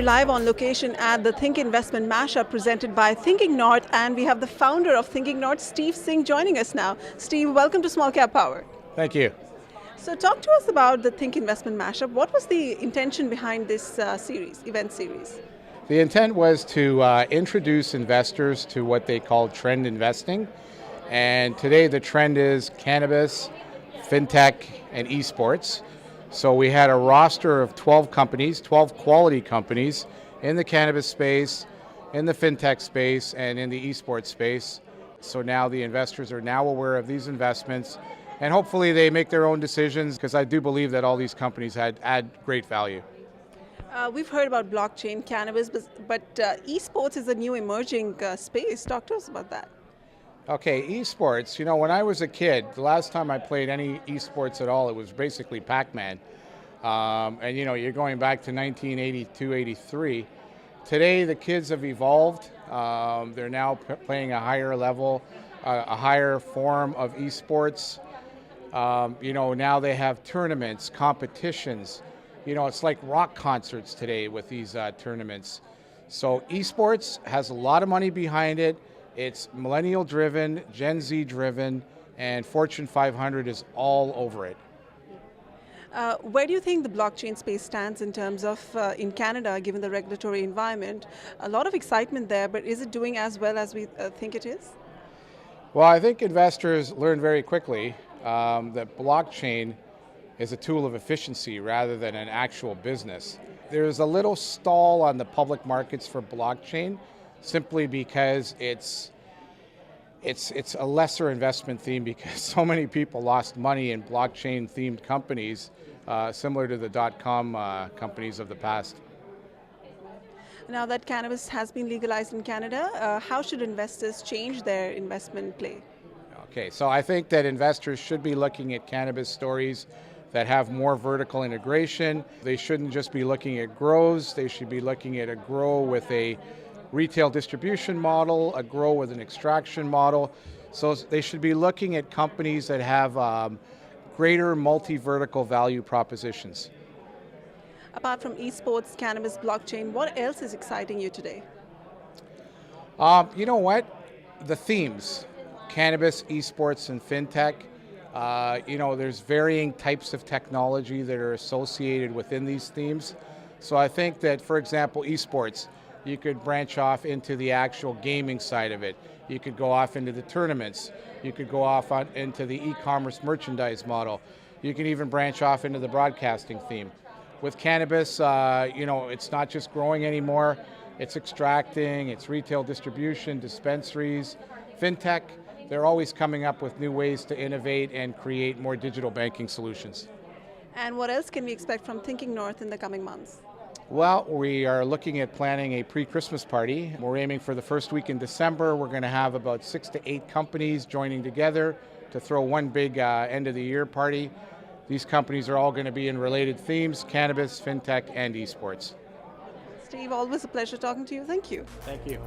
We're live on location at the Think Investment Mashup presented by Thinking North, and we have the founder of Thinking North, Steve Singh, joining us now. Steve, welcome to SmallCapPower. Thank you. So talk to us about the Think Investment Mashup. What was the intention behind this event series? The intent was to introduce investors to what they call trend investing. And today the trend is cannabis, Fintech, and eSports. So we had a roster of 12 companies, 12 quality companies in the cannabis space, in the Fintech space, and in the eSports space. So now the investors are now aware of these investments, and hopefully they make their own decisions, because I do believe that all these companies add great value. We've heard about blockchain, cannabis, but eSports is a new emerging space. Talk to us about that. Okay, eSports, you know, when I was a kid, the last time I played any eSports at all, it was basically Pac-Man. And you know, you're going back to 1982, 83. Today, the kids have evolved. They're now playing a higher level, a higher form of eSports. You know, now they have tournaments, competitions. You know, it's like rock concerts today with these tournaments. So eSports has a lot of money behind it. It's millennial driven, Gen Z driven, and Fortune 500 is all over it. Where do you think the blockchain space stands in terms of in Canada, given the regulatory environment? A lot of excitement there, but is it doing as well as we think it is? Well, I think investors learn very quickly that blockchain is a tool of efficiency rather than an actual business. There's a little stall on the public markets for blockchain, simply because it's a lesser investment theme, because so many people lost money in blockchain themed companies, similar to the .com companies of the past. Now that cannabis has been legalized in Canada, how should investors change their investment play? Okay, so I think that investors should be looking at cannabis stories that have more vertical integration. They shouldn't just be looking at grows, they should be looking at a grow with a retail distribution model, a grow with an extraction model. So they should be looking at companies that have greater multi-vertical value propositions. Apart from esports, cannabis, blockchain, what else is exciting you today? You know what? The themes, cannabis, esports, and Fintech. You know, there's varying types of technology that are associated within these themes. So I think that, for example, esports, you could branch off into the actual gaming side of it. You could go off into the tournaments. You could go off into the e-commerce merchandise model. You can even branch off into the broadcasting theme. With cannabis, you know, it's not just growing anymore. It's extracting, it's retail distribution, dispensaries, Fintech. They're always coming up with new ways to innovate and create more digital banking solutions. And what else can we expect from Thinking North in the coming months? Well, we are looking at planning a pre-Christmas party. We're aiming for the first week in December. We're going to have about 6 to 8 companies joining together to throw one big end of the year party. These companies are all going to be in related themes: cannabis, Fintech, and esports. Steve, always a pleasure talking to you. Thank you. Thank you.